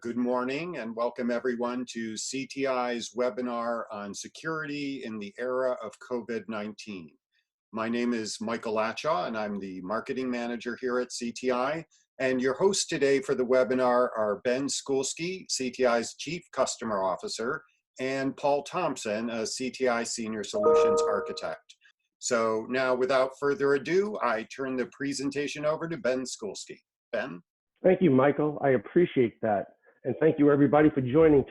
Good morning and welcome everyone to CTI's webinar on security in the era of COVID-19. My name is Michael Latchaw and I'm the marketing manager here at CTI. And your hosts today for the webinar are Ben Schoolsky, CTI's Chief Customer Officer, and Paul Thompson, a CTI Senior Solutions Architect. So now without further ado, I turn the presentation over to Ben Schoolsky. Ben? Thank you, Michael. I appreciate that. And thank you, everybody, for joining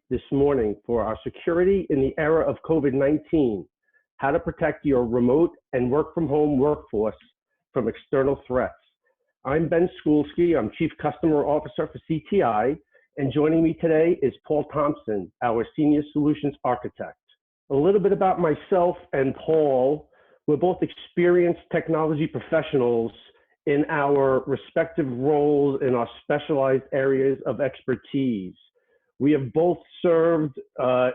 this morning for our security in the era of COVID-19, how to protect your remote and work from home workforce from external threats. I'm Ben Schoolsky. I'm Chief Customer Officer for CTI. And joining me today is Paul Thompson, our Senior Solutions Architect. A little bit about myself and Paul. We're both experienced technology professionals in our respective roles in our specialized areas of expertise. We have both served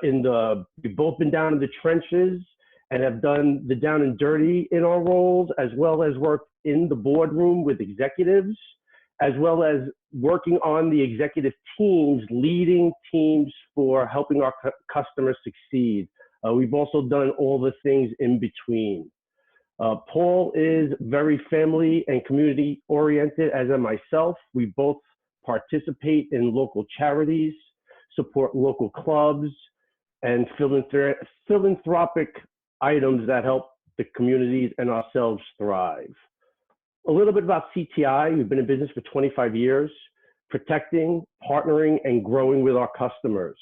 we've both been down in the trenches and have done the down and dirty in our roles, as well as worked in the boardroom with executives, as well as working on the executive teams, leading teams for helping our customers succeed. We've also done all the things in between. Paul is very family and community oriented, as am myself. We both participate in local charities, support local clubs, and philanthropic items that help the communities and ourselves thrive. A little bit about CTI. We've been in business for 25 years, protecting, partnering, and growing with our customers.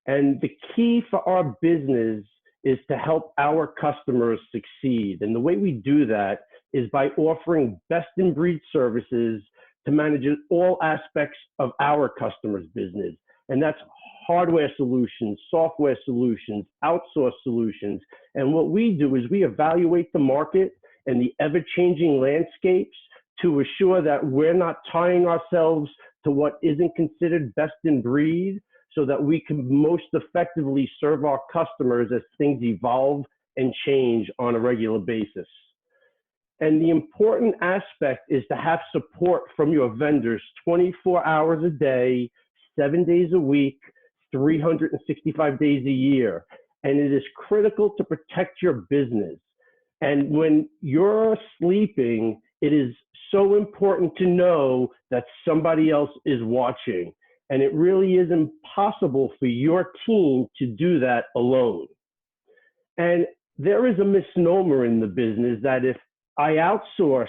And the key for our business is to help our customers succeed. And the way we do that is by offering best-in-breed services to manage all aspects of our customers' business. And that's hardware solutions, software solutions, outsourced solutions. And what we do is we evaluate the market and the ever-changing landscapes to assure that we're not tying ourselves to what isn't considered best-in-breed, so that we can most effectively serve our customers as things evolve and change on a regular basis. And the important aspect is to have support from your vendors 24 hours a day, 7 days a week, 365 days a year. And it is critical to protect your business. And when you're sleeping, it is so important to know that somebody else is watching. And it really is impossible for your team to do that alone. And there is a misnomer in the business that if I outsource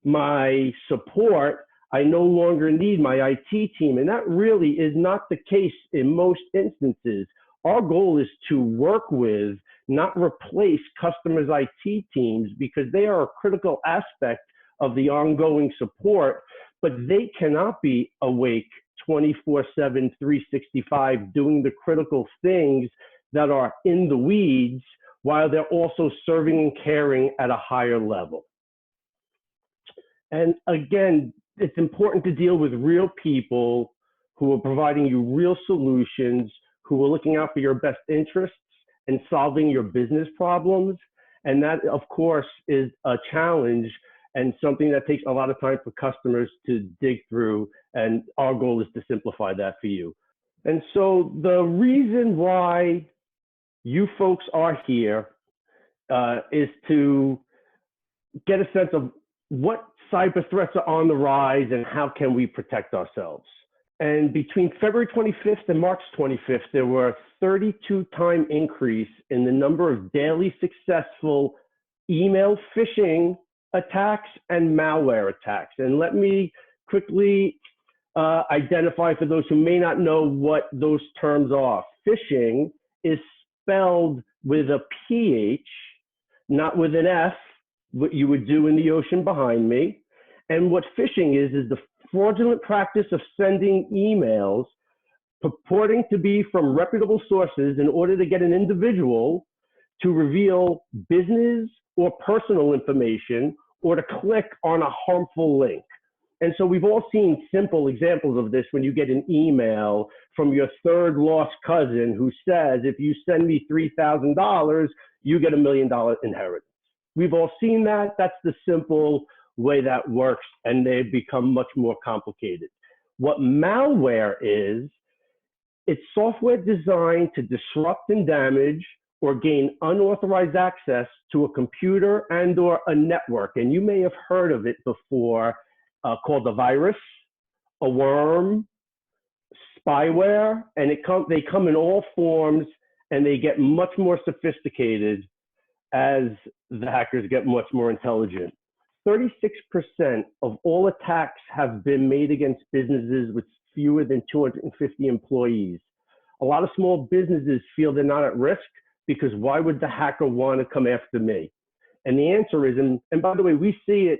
my support, I no longer need my IT team. And that really is not the case in most instances. Our goal is to work with, not replace customers' IT teams, because they are a critical aspect of the ongoing support, but they cannot be awake 24/7, 365, doing the critical things that are in the weeds while they're also serving and caring at a higher level. And again, it's important to deal with real people who are providing you real solutions, who are looking out for your best interests and solving your business problems. And that, of course, is a challenge and something that takes a lot of time for customers to dig through. And our goal is to simplify that for you. And so the reason why you folks are here is to get a sense of what cyber threats are on the rise and how can we protect ourselves. And between February 25th and March 25th, there were a 32-time increase in the number of daily successful email phishing attacks and malware attacks. And let me quickly identify for those who may not know what those terms are. Phishing is spelled with a PH, not with an F, what you would do in the ocean behind me. And what phishing is the fraudulent practice of sending emails purporting to be from reputable sources in order to get an individual to reveal business or personal information or to click on a harmful link. And so we've all seen simple examples of this when you get an email from your third lost cousin who says, if you send me $3,000, you get $1 million inheritance. We've all seen that. That's the simple way that works, and they've become much more complicated. What malware is, it's software designed to disrupt and damage or gain unauthorized access to a computer and or a network. And you may have heard of it before, called a virus, a worm, spyware, and they come in all forms, and they get much more sophisticated as the hackers get much more intelligent. 36% of all attacks have been made against businesses with fewer than 250 employees. A lot of small businesses feel they're not at risk because why would the hacker want to come after me? And the answer is, and by the way, we see it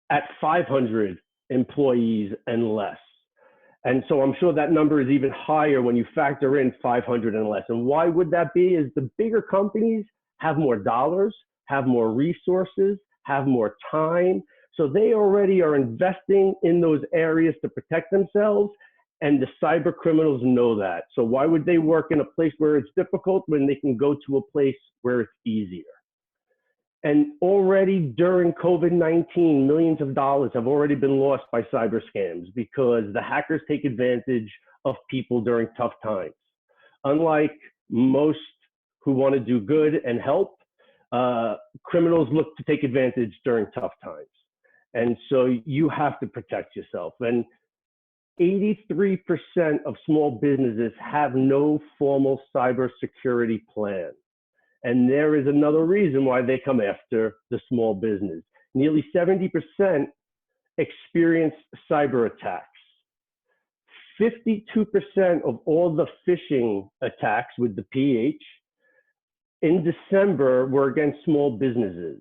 at 500 employees and less. And so I'm sure that number is even higher when you factor in 500 and less. And why would that be? Is the bigger companies have more dollars, have more resources, have more time. So they already are investing in those areas to protect themselves. And the cyber criminals know that. So why would they work in a place where it's difficult when they can go to a place where it's easier? And already during COVID-19, millions of dollars have already been lost by cyber scams because the hackers take advantage of people during tough times. Unlike most who want to do good and help, criminals look to take advantage during tough times. And so you have to protect yourself. And 83% of small businesses have no formal cybersecurity plan. And there is another reason why they come after the small business. Nearly 70% experience cyber attacks. 52% of all the phishing attacks with the PH in December were against small businesses.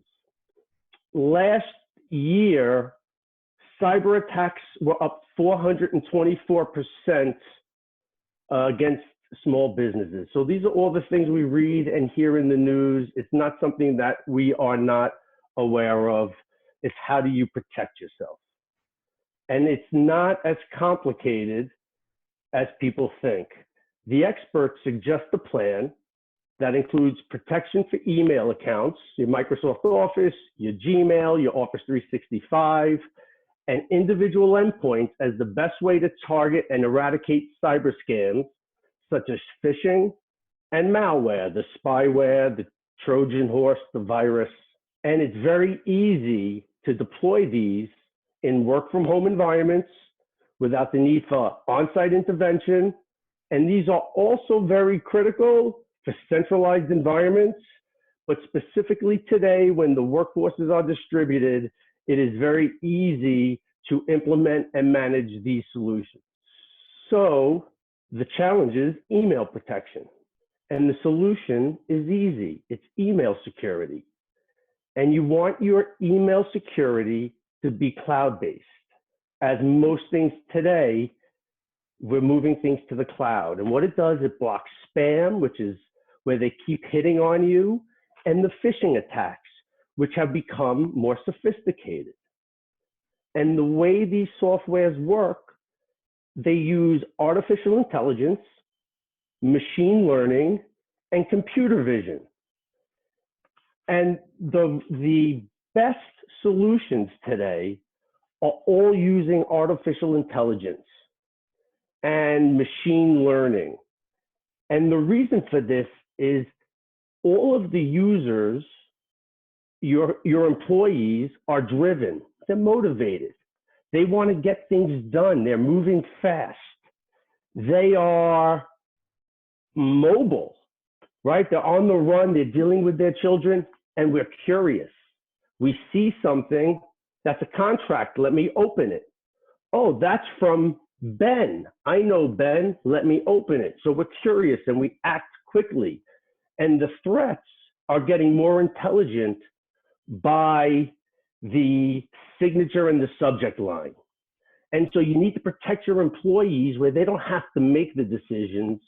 Last year, cyber attacks were up 424% against small businesses. So these are all the things we read and hear in the news. It's not something that we are not aware of. It's how do you protect yourself? And it's not as complicated as people think. The experts suggest a plan that includes protection for email accounts, your Microsoft Office, your Gmail, your Office 365, and individual endpoints as the best way to target and eradicate cyber scams, such as phishing and malware, the spyware, the Trojan horse, the virus. And it's very easy to deploy these in work from home environments without the need for on-site intervention. And these are also very critical for centralized environments, but specifically today when the workforces are distributed, it is very easy to implement and manage these solutions. So the challenge is email protection. And the solution is easy. It's email security. And you want your email security to be cloud-based. As most things today, we're moving things to the cloud. And what it does, it blocks spam, which is where they keep hitting on you, and the phishing attacks, which have become more sophisticated. And the way these softwares work, they use artificial intelligence, machine learning, and computer vision. And the best solutions today are all using artificial intelligence and machine learning. And the reason for this is all of the users, your employees, are driven. They're motivated. They want to get things done. They're moving fast. They are mobile, right? They're on the run. They're dealing with their children, and we're curious. We see something that's a contract. Let me open it. Oh, that's from Ben. I know Ben. Let me open it. So we're curious and we act quickly. And the threats are getting more intelligent by the signature and the subject line. And so you need to protect your employees where they don't have to make the decisions,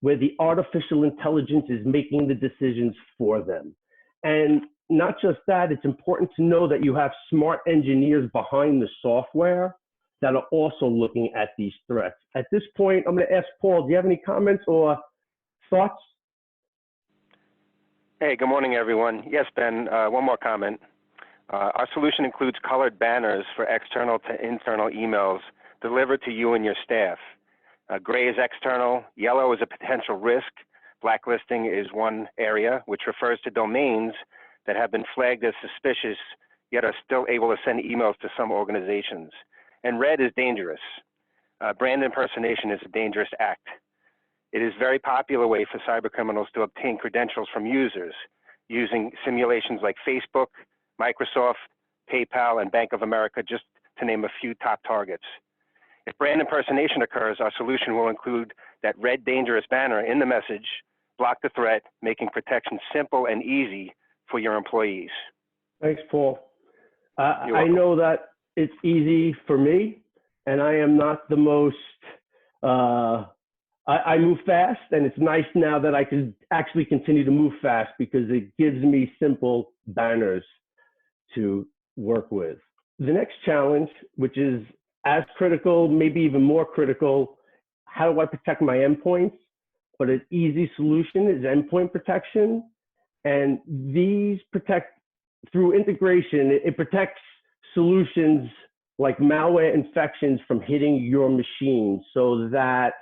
where the artificial intelligence is making the decisions for them. And not just that, it's important to know that you have smart engineers behind the software that are also looking at these threats. At this point, I'm going to ask Paul, do you have any comments or thoughts? Hey, good morning, everyone. Yes, Ben, one more comment. Our solution includes colored banners for external to internal emails delivered to you and your staff. Gray is external, yellow is a potential risk, blacklisting is one area, which refers to domains that have been flagged as suspicious, yet are still able to send emails to some organizations. And red is dangerous. Brand impersonation is a dangerous act. It is a very popular way for cybercriminals to obtain credentials from users using simulations like Facebook, Microsoft, PayPal, and Bank of America, just to name a few top targets. If brand impersonation occurs, our solution will include that red dangerous banner in the message, block the threat, making protection simple and easy for your employees. Thanks, Paul. I know that it's easy for me, and I am not the most, I move fast, and it's nice now that I can actually continue to move fast because it gives me simple banners to work with. The next challenge, which is as critical, maybe even more critical, how do I protect my endpoints? But an easy solution is endpoint protection. And these protect through integration. It protects solutions like malware infections from hitting your machine, so that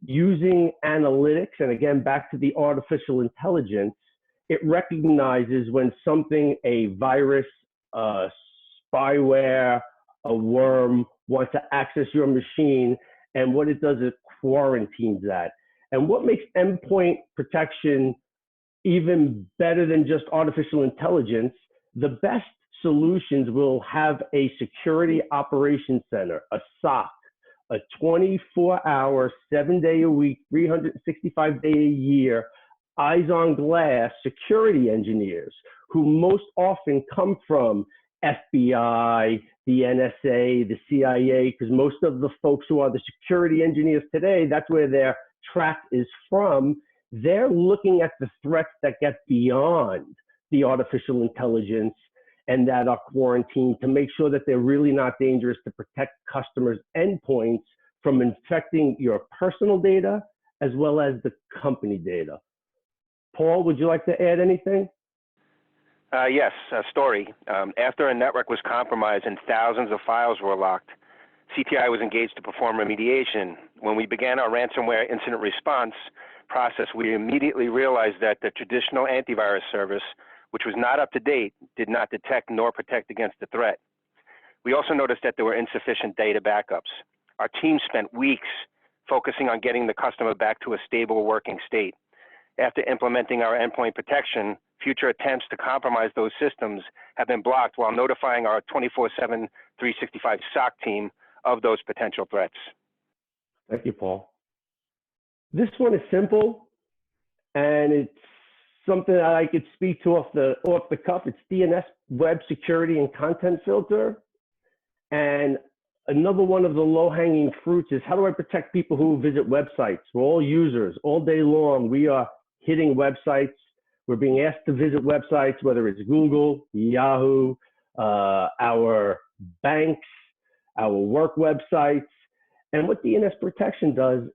using analytics, and again, back to the artificial intelligence, it recognizes when something, a virus, spyware, a worm wants to access your machine, and what it does is quarantines that. And what makes endpoint protection even better than just artificial intelligence, the best solutions will have a security operations center, a SOC, a 24-hour, 7-day-a-week, 365-day-a-year, eyes on glass security engineers who most often come from FBI, the NSA, the CIA, because most of the folks who are the security engineers today, that's where their track is from. They're looking at the threats that get beyond the artificial intelligence and that are quarantined to make sure that they're really not dangerous, to protect customers' endpoints from infecting your personal data as well as the company data. Paul, would you like to add anything? Yes, a story. After a network was compromised and thousands of files were locked, CTI was engaged to perform remediation. When we began our ransomware incident response process, we immediately realized that the traditional antivirus service, which was not up to date, did not detect nor protect against the threat. We also noticed that there were insufficient data backups. Our team spent weeks focusing on getting the customer back to a stable working state. After implementing our endpoint protection, future attempts to compromise those systems have been blocked while notifying our 24/7, 365 SOC team of those potential threats. Thank you, Paul. This one is simple, and it's something that I could speak to off the cuff. It's DNS web security and content filter. And another one of the low-hanging fruits is, how do I protect people who visit websites? We're all users. All day long, we are hitting websites. We're being asked to visit websites, whether it's Google, Yahoo, our banks, our work websites. And what DNS protection does,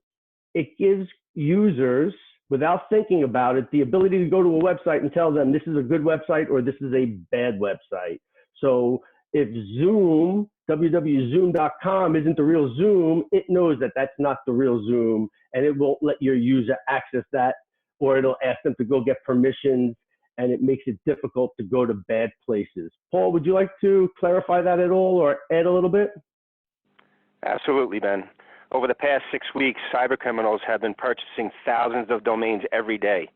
it gives users, without thinking about it, the ability to go to a website and tell them this is a good website or this is a bad website. So if Zoom, www.zoom.com isn't the real Zoom, it knows that that's not the real Zoom, and it won't let your user access that, or it'll ask them to go get permissions, and it makes it difficult to go to bad places. Paul, would you like to clarify that at all or add a little bit? Absolutely, Ben. Over the past 6 weeks, cybercriminals have been purchasing thousands of domains every day.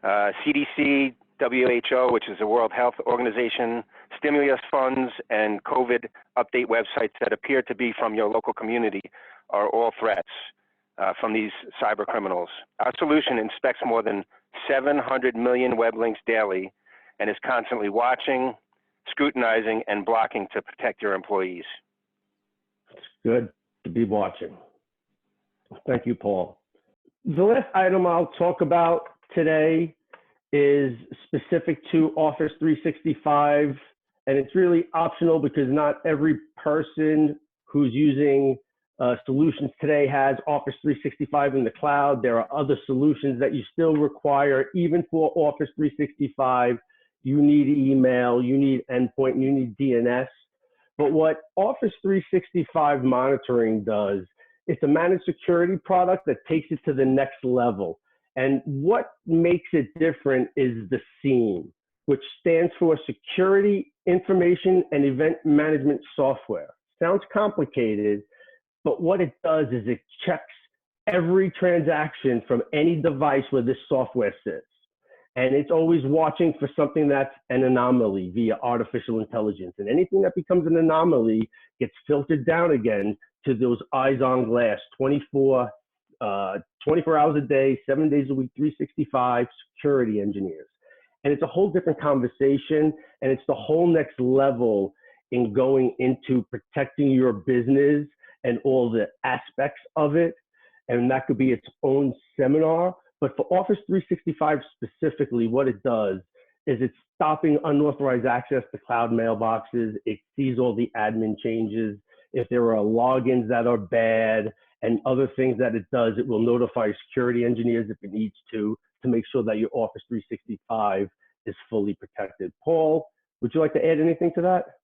CDC, WHO, which is the World Health Organization, stimulus funds, and COVID update websites that appear to be from your local community are all threats from these cybercriminals. Our solution inspects more than 700 million web links daily and is constantly watching, scrutinizing, and blocking to protect your employees. It's good to be watching. Thank you, Paul. The last item I'll talk about today is specific to Office 365, and it's really optional because not every person who's using solutions today has Office 365 in the cloud. There are other solutions that you still require, even for Office 365. You need email, you need endpoint, you need DNS. But what Office 365 monitoring does, it's a managed security product that takes it to the next level. And what makes it different is the SIEM, which stands for Security Information and Event Management Software. Sounds complicated, but what it does is it checks every transaction from any device where this software sits. And it's always watching for something that's an anomaly via artificial intelligence. And anything that becomes an anomaly gets filtered down again to those eyes on glass, 24 hours a day, 7 days a week, 365 security engineers. And it's a whole different conversation, and it's the whole next level in going into protecting your business and all the aspects of it. And that could be its own seminar. But for Office 365 specifically, what it does is it's stopping unauthorized access to cloud mailboxes. It sees all the admin changes. If there are logins that are bad and other things that it does, it will notify security engineers if it needs to make sure that your Office 365 is fully protected. Paul, would you like to add anything to that?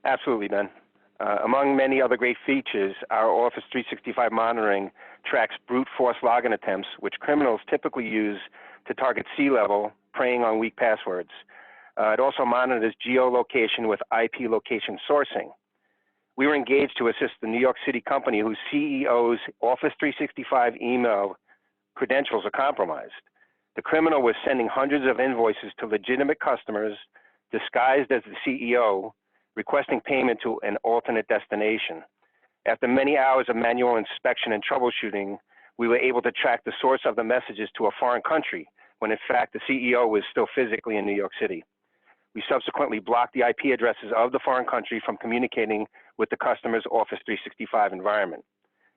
Absolutely, Ben. Among many other great features, our Office 365 monitoring tracks brute force login attempts, which criminals typically use to target C-level, preying on weak passwords. It also monitors geolocation with IP location sourcing. We were engaged to assist the New York City company whose CEO's Office 365 email credentials are compromised. The criminal was sending hundreds of invoices to legitimate customers disguised as the CEO, requesting payment to an alternate destination. After many hours of manual inspection and troubleshooting, we were able to track the source of the messages to a foreign country, when in fact the CEO was still physically in New York City. We subsequently blocked the IP addresses of the foreign country from communicating with the customer's Office 365 environment.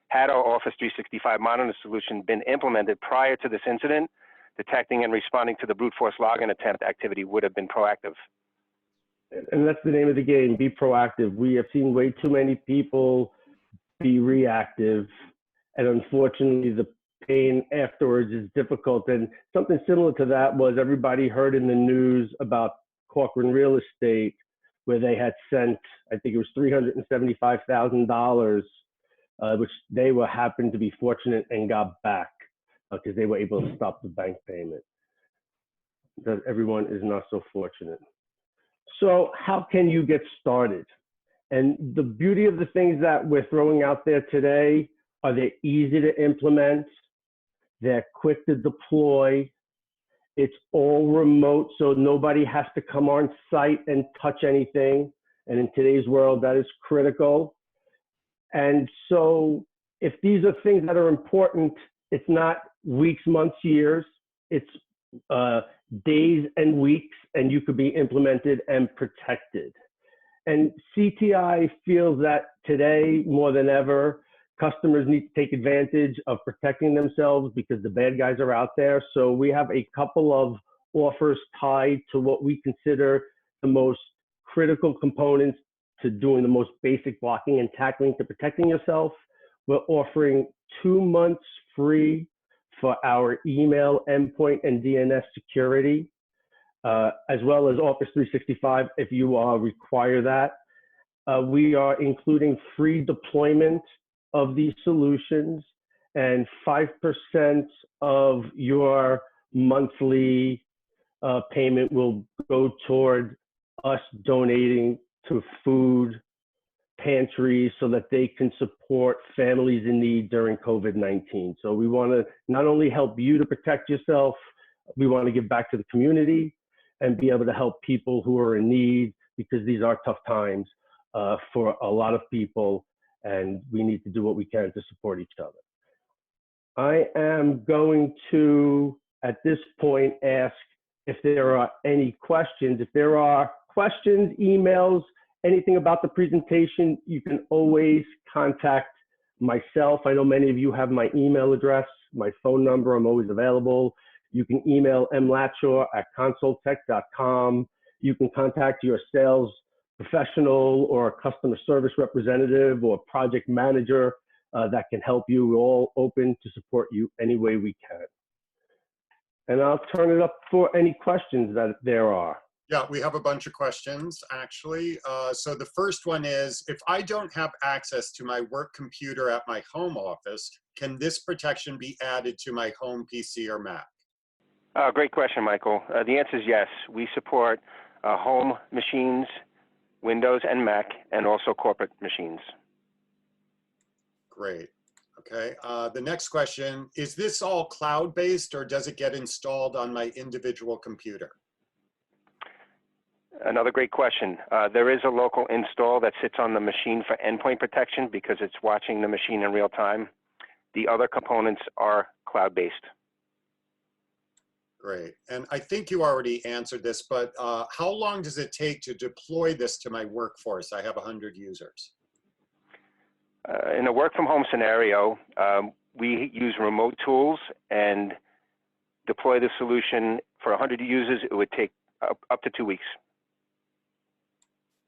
Had our Office 365 monitoring solution been implemented prior to this incident, detecting and responding to the brute force login attempt activity would have been proactive. And that's the name of the game, be proactive. We have seen way too many people be reactive, and unfortunately the pain afterwards is difficult. And something similar to that was everybody heard in the news about Corcoran Real Estate, where they had sent, I think it was $375,000, which they were happened to be fortunate and got back because they were able to stop the bank payment. That everyone is not so fortunate. So how can you get started? And the beauty of the things that we're throwing out there today are they're easy to implement, they're quick to deploy, it's all remote, so nobody has to come on site and touch anything. And in today's world, that is critical. And so if these are things that are important, it's not weeks, months, years, it's days and weeks, and you could be implemented and protected. And CTI feels that today, more than ever, customers need to take advantage of protecting themselves because the bad guys are out there. So we have a couple of offers tied to what we consider the most critical components to doing the most basic blocking and tackling to protecting yourself. We're offering 2 months free for our email, endpoint, and DNS security, as well as Office 365 if you require that. We are including free deployment of these solutions, and 5% of your monthly payment will go toward us donating to food pantries so that they can support families in need during COVID-19. So we want to not only help you to protect yourself, we want to give back to the community and be able to help people who are in need, because these are tough times for a lot of people, and we need to do what we can to support each other. I am going to, at this point, ask if there are any questions. If there are questions, emails, anything about the presentation, you can always contact myself. I know many of you have my email address, my phone number. I'm always available. You can email mlatcher@consoltech.com. You can contact your sales professional or customer service representative or project manager that can help you. We're all open to support you any way we can. And I'll turn it up for any questions that there are. Yeah, we have a bunch of questions, actually. So the first one is, if I don't have access to my work computer at my home office, can this protection be added to my home PC or Mac? Great question, Michael. The answer is yes. We support home machines, Windows and Mac, and also corporate machines. Great. Okay. The next question, is this all cloud-based or does it get installed on my individual computer? Another great question. There is a local install that sits on the machine for endpoint protection because it's watching the machine in real time. The other components are cloud-based. Great. And I think you already answered this, but how long does it take to deploy this to my workforce? I have 100 users. In a work from home scenario, we use remote tools and deploy the solution for 100 users. It would take up to 2 weeks.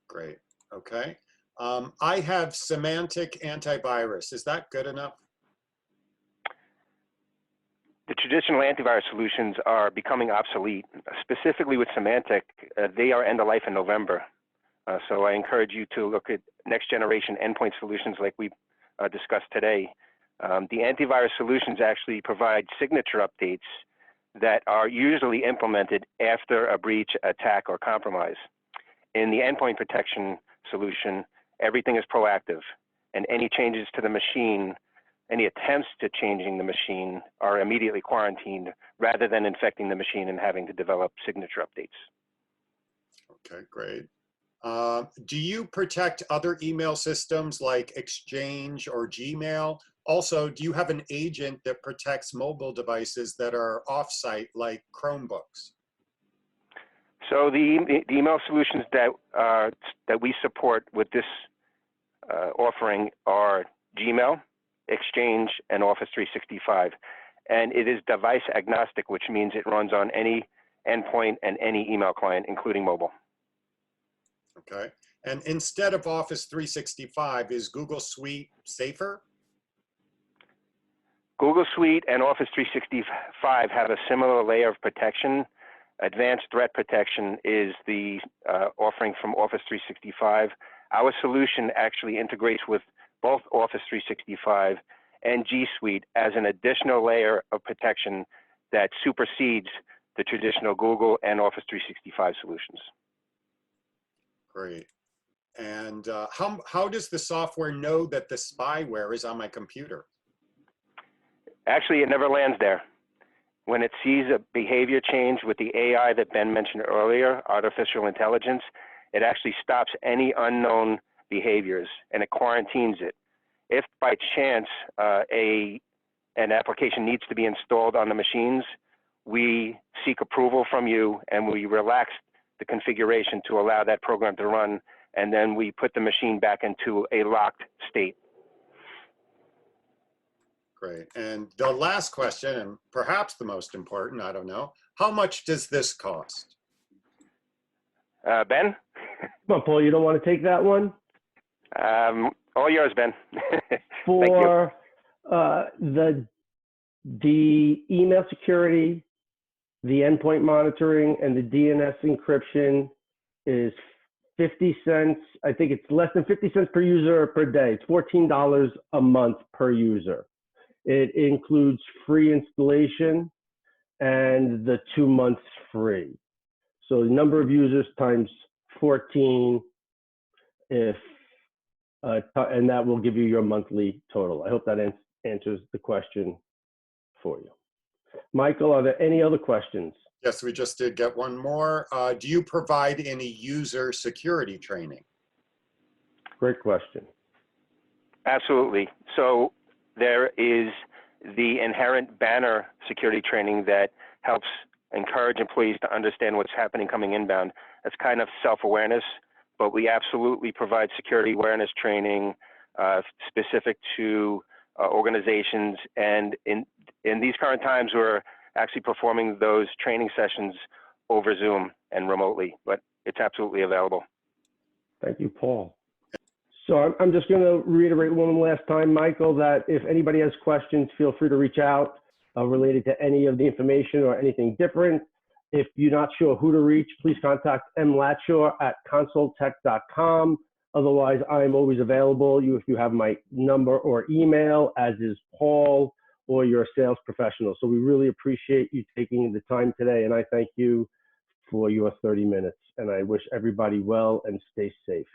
Great. Okay. I have semantic antivirus. Is that good enough? The traditional antivirus solutions are becoming obsolete. Specifically with semantic, they are end of life in November. So I encourage you to look at next generation endpoint solutions like we discussed today. The antivirus solutions actually provide signature updates that are usually implemented after a breach, attack, or compromise. In the endpoint protection solution, everything is proactive, and any changes to the machine, any attempts to changing the machine are immediately quarantined rather than infecting the machine and having to develop signature updates. Okay, great. Do you protect other email systems like Exchange or Gmail? Also, do you have an agent that protects mobile devices that are off-site like Chromebooks? So the email solutions that we support with this offering are Gmail, Exchange, and Office 365. And it is device agnostic, which means it runs on any endpoint and any email client, including mobile. Okay. And instead of Office 365, is Google Suite safer? Google Suite and Office 365 have a similar layer of protection. Advanced Threat Protection is the offering from Office 365. Our solution actually integrates with both Office 365 and G Suite as an additional layer of protection that supersedes the traditional Google and Office 365 solutions. Great. And how does the software know that the spyware is on my computer? Actually, it never lands there. When it sees a behavior change with the AI that Ben mentioned earlier, artificial intelligence, it actually stops any unknown behaviors and it quarantines it. If by chance an application needs to be installed on the machines, we seek approval from you and we relax the configuration to allow that program to run, and then we put the machine back into a locked state. Great. And the last question, and perhaps the most important, I don't know, how much does this cost? Ben? Come on, Paul, you don't want to take that one? All yours, Ben. For the email security, the endpoint monitoring, and the DNS encryption is 50 cents. I think it's less than 50 cents per user per day. It's $14 a month per user. It includes free installation and the 2 months free. So the number of users times 14, and that will give you your monthly total. I hope that answers the question for you. Michael, are there any other questions? Yes, we just did get one more. Do you provide any user security training? Great question. Absolutely. So there is the inherent banner security training that helps encourage employees to understand what's happening coming inbound. That's kind of self-awareness, but we absolutely provide security awareness training specific to organizations. And in these current times, we're actually performing those training sessions over Zoom and remotely, but it's absolutely available. Thank you, Paul. So I'm just going to reiterate one last time, Michael, that if anybody has questions, feel free to reach out related to any of the information or anything different. If you're not sure who to reach, please contact mlatshaw at consoltech.com. Otherwise, I'm always available if you have my number or email, as is Paul or your sales professional. So we really appreciate you taking the time today, and I thank you for your 30 minutes. And I wish everybody well and stay safe.